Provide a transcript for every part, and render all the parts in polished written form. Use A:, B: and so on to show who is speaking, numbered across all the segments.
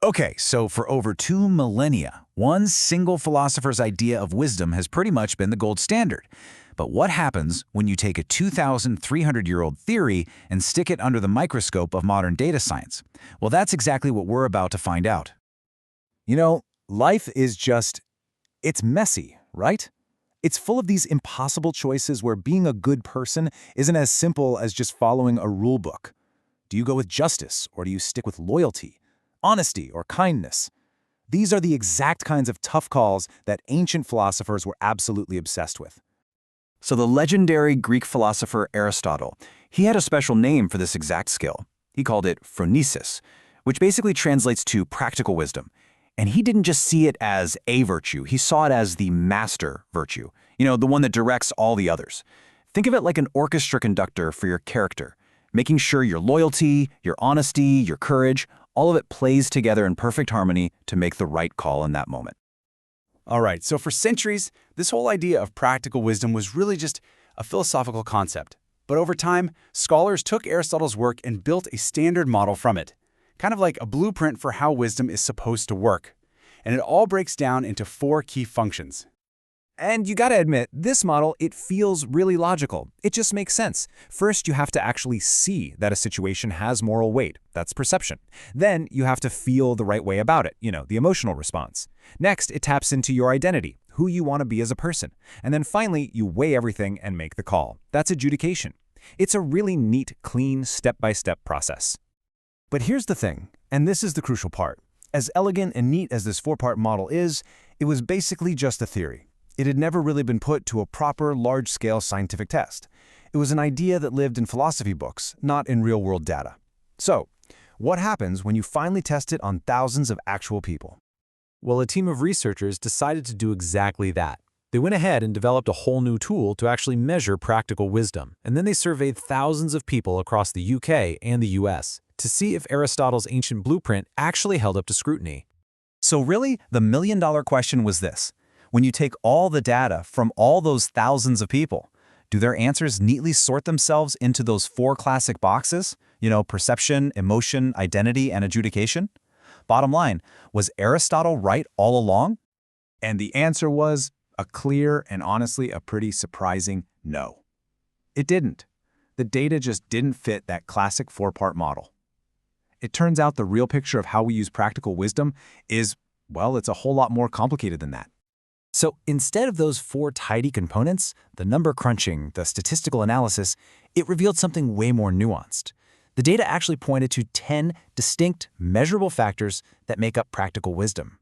A: Okay, so for over 2 millennia, one single philosopher's idea of wisdom has pretty much been the gold standard. But what happens when you take a 2,300-year-old theory and stick it under the microscope of modern data science? Well, that's exactly what we're about to find out.
B: You know, life is it's messy, right? It's full of these impossible choices where being a good person isn't as simple as just following a rule book. Do you go with justice, or do you stick with loyalty, honesty, or kindness? These are the exact kinds of tough calls that ancient philosophers were absolutely obsessed with.
A: So the legendary Greek philosopher Aristotle, he had a special name for this exact skill. He called it phronesis, which basically translates to practical wisdom. And he didn't just see it as a virtue, he saw it as the master virtue, the one that directs all the others. Think of it like an orchestra conductor for your character, making sure your loyalty, your honesty, your courage, all of it plays together in perfect harmony to make the right call in that moment.
C: All right, so for centuries, this whole idea of practical wisdom was really just a philosophical concept. But over time, scholars took Aristotle's work and built a standard model from it, kind of like a blueprint for how wisdom is supposed to work. And it all breaks down into 4 key functions.
B: And you gotta admit, this model, it feels really logical. It just makes sense. First, you have to actually see that a situation has moral weight. That's perception. Then, you have to feel the right way about it, the emotional response. Next, it taps into your identity, who you want to be as a person. And then finally, you weigh everything and make the call. That's adjudication. It's a really neat, clean, step-by-step process. But here's the thing, and this is the crucial part. As elegant and neat as this 4-part model is, it was basically just a theory. It had never really been put to a proper, large-scale scientific test. It was an idea that lived in philosophy books, not in real-world data. So, what happens when you finally test it on thousands of actual people?
D: Well, a team of researchers decided to do exactly that. They went ahead and developed a whole new tool to actually measure practical wisdom, and then they surveyed thousands of people across the UK and the US to see if Aristotle's ancient blueprint actually held up to scrutiny.
A: So really, the million-dollar question was this. When you take all the data from all those thousands of people, do their answers neatly sort themselves into those 4 classic boxes? Perception, emotion, identity, and adjudication? Bottom line, was Aristotle right all along?
B: And the answer was a clear and honestly a pretty surprising no. It didn't. The data just didn't fit that classic 4-part model. It turns out the real picture of how we use practical wisdom is, well, it's a whole lot more complicated than that. So instead of those 4 tidy components, the number crunching, the statistical analysis, it revealed something way more nuanced. The data actually pointed to 10 distinct, measurable factors that make up practical wisdom.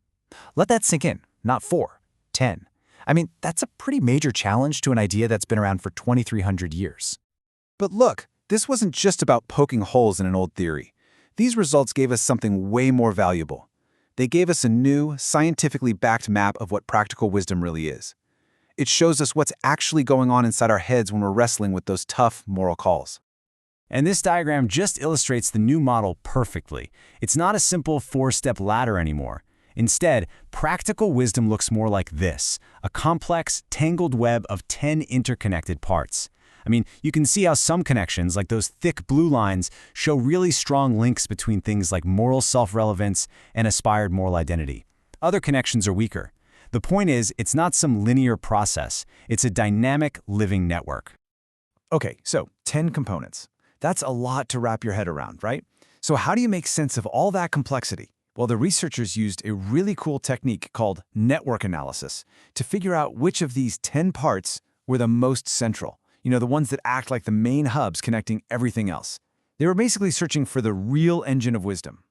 B: Let that sink in, not 4, 10. I mean, that's a pretty major challenge to an idea that's been around for 2,300 years. But look, this wasn't just about poking holes in an old theory. These results gave us something way more valuable. They gave us a new, scientifically backed map of what practical wisdom really is. It shows us what's actually going on inside our heads when we're wrestling with those tough moral calls. And this diagram just illustrates the new model perfectly. It's not a simple 4-step ladder anymore. Instead, practical wisdom looks more like this, a complex, tangled web of 10 interconnected parts. I mean, you can see how some connections, like those thick blue lines, show really strong links between things like moral self-relevance and aspired moral identity. Other connections are weaker. The point is, it's not some linear process. It's a dynamic, living network. Okay, so 10 components. That's a lot to wrap your head around, right? So how do you make sense of all that complexity? Well, the researchers used a really cool technique called network analysis to figure out which of these 10 parts were the most central. The ones that act like the main hubs connecting everything else. They were basically searching for the real engine of wisdom.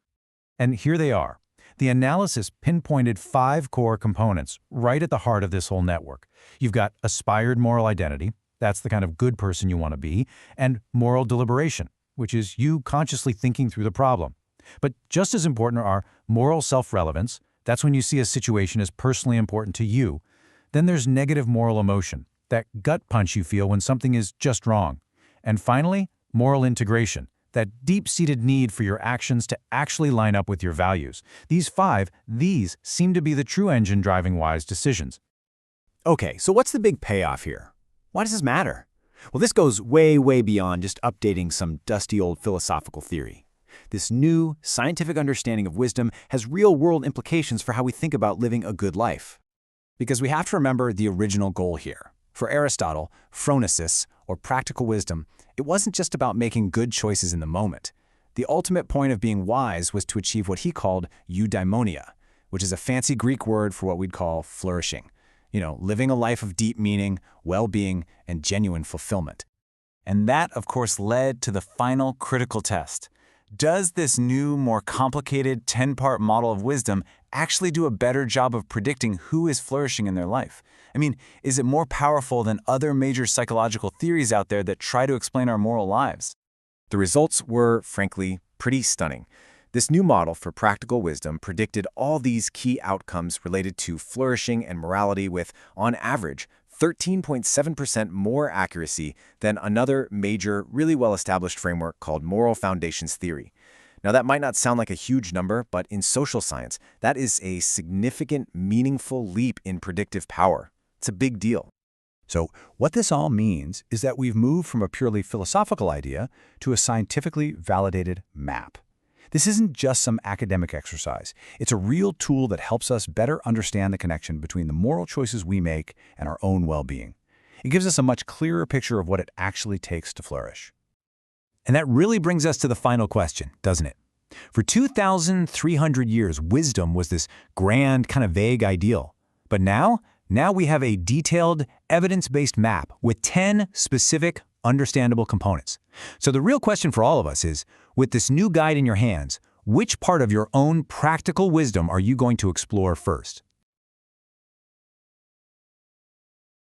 B: And here they are. The analysis pinpointed 5 core components right at the heart of this whole network. You've got aspired moral identity, that's the kind of good person you want to be, and moral deliberation, which is you consciously thinking through the problem. But just as important are moral self-relevance, that's when you see a situation as personally important to you. Then there's negative moral emotion, that gut punch you feel when something is just wrong. And finally, moral integration, that deep-seated need for your actions to actually line up with your values. These 5, these seem to be the true engine driving wise decisions.
E: Okay, so what's the big payoff here? Why does this matter? Well, this goes way, way beyond just updating some dusty old philosophical theory. This new, scientific understanding of wisdom has real-world implications for how we think about living a good life.
B: Because we have to remember the original goal here. For Aristotle, phronesis, or practical wisdom, it wasn't just about making good choices in the moment. The ultimate point of being wise was to achieve what he called eudaimonia, which is a fancy Greek word for what we'd call flourishing. Living a life of deep meaning, well-being, and genuine fulfillment. And that, of course, led to the final critical test. Does this new, more complicated 10-part model of wisdom actually do a better job of predicting who is flourishing in their life? Is it more powerful than other major psychological theories out there that try to explain our moral lives?
E: The results were, frankly, pretty stunning. This new model for practical wisdom predicted all these key outcomes related to flourishing and morality with, on average, 13.7% more accuracy than another major, really well-established framework called moral foundations theory. Now, that might not sound like a huge number, but in social science, that is a significant, meaningful leap in predictive power. It's a big deal.
A: So what this all means is that we've moved from a purely philosophical idea to a scientifically validated map. This isn't just some academic exercise. It's a real tool that helps us better understand the connection between the moral choices we make and our own well-being. It gives us a much clearer picture of what it actually takes to flourish. And that really brings us to the final question, doesn't it? For 2,300 years, wisdom was this grand, kind of vague ideal. But now we have a detailed, evidence-based map with 10 specific, understandable components. So the real question for all of us is, with this new guide in your hands, which part of your own practical wisdom are you going to explore first?